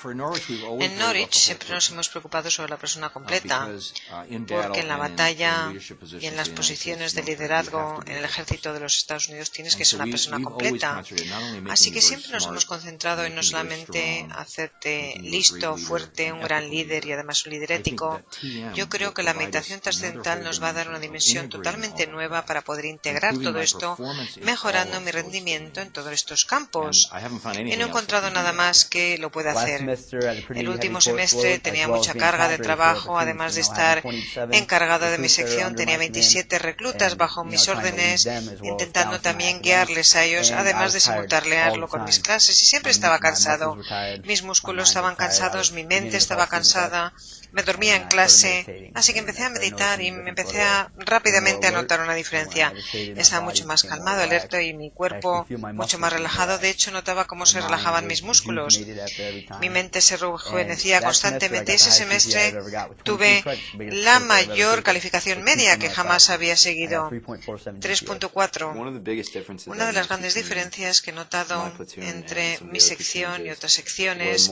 En Norwich siempre nos hemos preocupado sobre la persona completa, porque en la batalla y en las posiciones de liderazgo en el ejército de los Estados Unidos tienes que ser una persona completa. Así que siempre nos hemos concentrado en no solamente hacerte listo, fuerte, un gran líder y además un líder ético. Yo creo que la meditación trascendental nos va a dar una dimensión totalmente nueva para poder integrar todo esto, mejorando mi rendimiento en todos estos campos. Y no he encontrado nada más que lo pueda hacer. El último semestre tenía mucha carga de trabajo, además de estar encargado de mi sección, tenía 27 reclutas bajo mis órdenes, intentando también guiarles a ellos, además de simultanearlo con mis clases, y siempre estaba cansado. Mis músculos estaban cansados, mi mente estaba cansada, me dormía en clase, así que empecé a meditar y me empecé rápidamente a notar una diferencia. Estaba mucho más calmado, alerta y mi cuerpo mucho más relajado. De hecho, notaba cómo se relajaban mis músculos. Mi mente se rejuvenecía constantemente. Ese semestre tuve la mayor calificación media que jamás había seguido, 3.4. Una de las grandes diferencias que he notado entre mi sección y otras secciones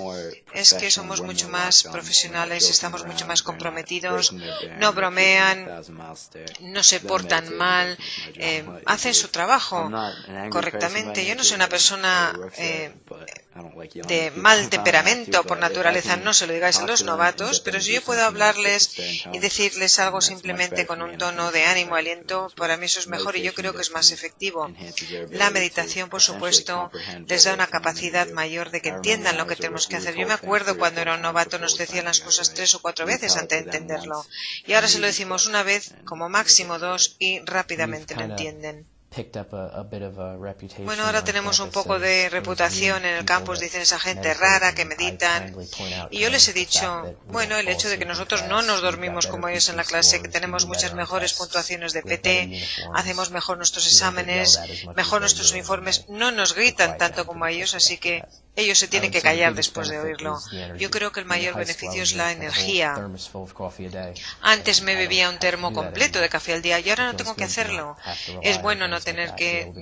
es que somos mucho más profesionales, estamos mucho más comprometidos, no bromean, no se portan mal, hacen su trabajo correctamente. Yo no soy una persona de mal temperamento por naturaleza, no se lo digáis a los novatos, pero si yo puedo hablarles y decirles algo simplemente con un tono de ánimo, aliento, para mí eso es mejor y yo creo que es más efectivo. La meditación, por supuesto, les da una capacidad mayor de que entiendan lo que tenemos que hacer. Yo me acuerdo cuando era un novato nos decían las cosas 3 o 4 veces antes de entenderlo, y ahora se lo decimos una vez, como máximo 2, y rápidamente lo entienden. Bueno, ahora tenemos un poco de reputación en el campus, dicen esa gente rara que meditan, y yo les he dicho, bueno, el hecho de que nosotros no nos dormimos como ellos en la clase, que tenemos muchas mejores puntuaciones de PT, hacemos mejor nuestros exámenes, mejor nuestros uniformes, no nos gritan tanto como ellos, así que ellos se tienen que callar después de oírlo. Yo creo que el mayor beneficio es la energía. Antes me bebía un termo completo de café al día y ahora no tengo que hacerlo. Es bueno no tener que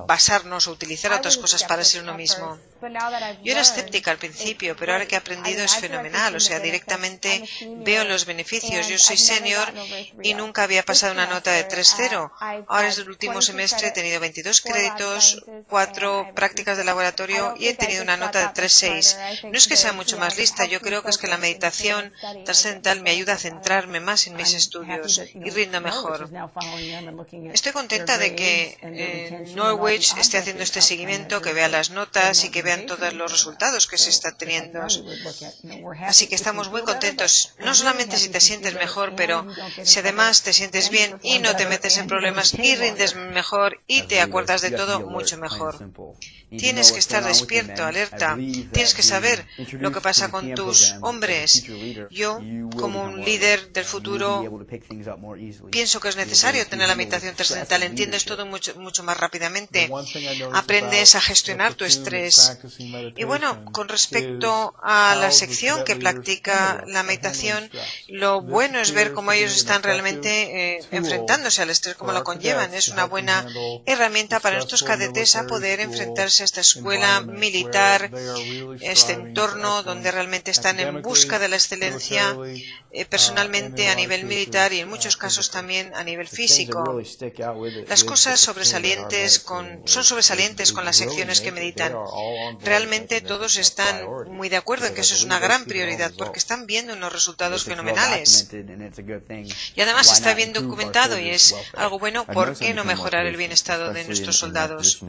basarnos o utilizar otras cosas para ser uno mismo. Yo era escéptica al principio, pero ahora que he aprendido es fenomenal. O sea, directamente veo los beneficios. Yo soy senior y nunca había pasado una nota de 3.0. Ahora es el último semestre, he tenido 22 créditos, 4 prácticas de laboratorio y he tenido una nota de 3.6. No es que sea mucho más lista, yo creo que es que la meditación trascendental me ayuda a centrarme más en mis estudios y rindo mejor. Estoy contenta de que Norwich esté haciendo este seguimiento, que vea las notas y que vean todos los resultados que se están teniendo. Así que estamos muy contentos, no solamente si te sientes mejor, pero si además te sientes bien y no te metes en problemas y rindes mejor y te acuerdas de todo mucho mejor. Tienes que estar despierto, alerta, tienes que saber lo que pasa con tus hombres. Yo, como un líder del futuro, pienso que es necesario tener la meditación trascendental, entiendes todo mucho más rápidamente, aprendes a gestionar tu estrés. Y bueno, con respecto a la sección que practica la meditación, lo bueno es ver cómo ellos están realmente enfrentándose al estrés, cómo lo conllevan. Es una buena herramienta para nuestros cadetes a poder enfrentarse a esta escuela militar, este entorno donde realmente están en busca de la excelencia personalmente a nivel militar y en muchos casos también a nivel físico. Las cosas son sobresalientes con las secciones que meditan. Realmente todos están muy de acuerdo en que eso es una gran prioridad porque están viendo unos resultados fenomenales. Y además está bien documentado y es algo bueno. ¿Por qué no mejorar el bienestar de nuestros soldados?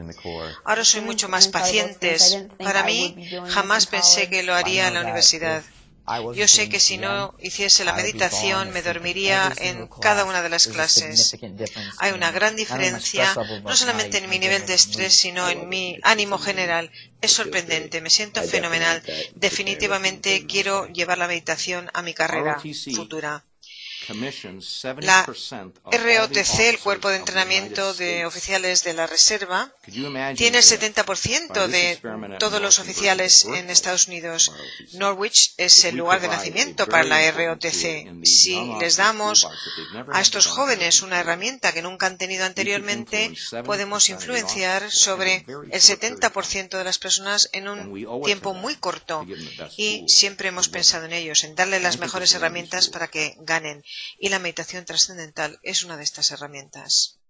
Ahora soy mucho más pacientes. Para mí, jamás pensé que lo haría en la universidad. Yo sé que si no hiciese la meditación me dormiría en cada una de las clases. Hay una gran diferencia, no solamente en mi nivel de estrés, sino en mi ánimo general. Es sorprendente, me siento fenomenal. Definitivamente quiero llevar la meditación a mi carrera futura. La ROTC, el Cuerpo de Entrenamiento de Oficiales de la Reserva, tiene el 70% de todos los oficiales en Estados Unidos. Norwich es el lugar de nacimiento para la ROTC. Si les damos a estos jóvenes una herramienta que nunca han tenido anteriormente, podemos influenciar sobre el 70% de las personas en un tiempo muy corto. Y siempre hemos pensado en ellos, en darles las mejores herramientas para que ganen. Y la meditación trascendental es una de estas herramientas.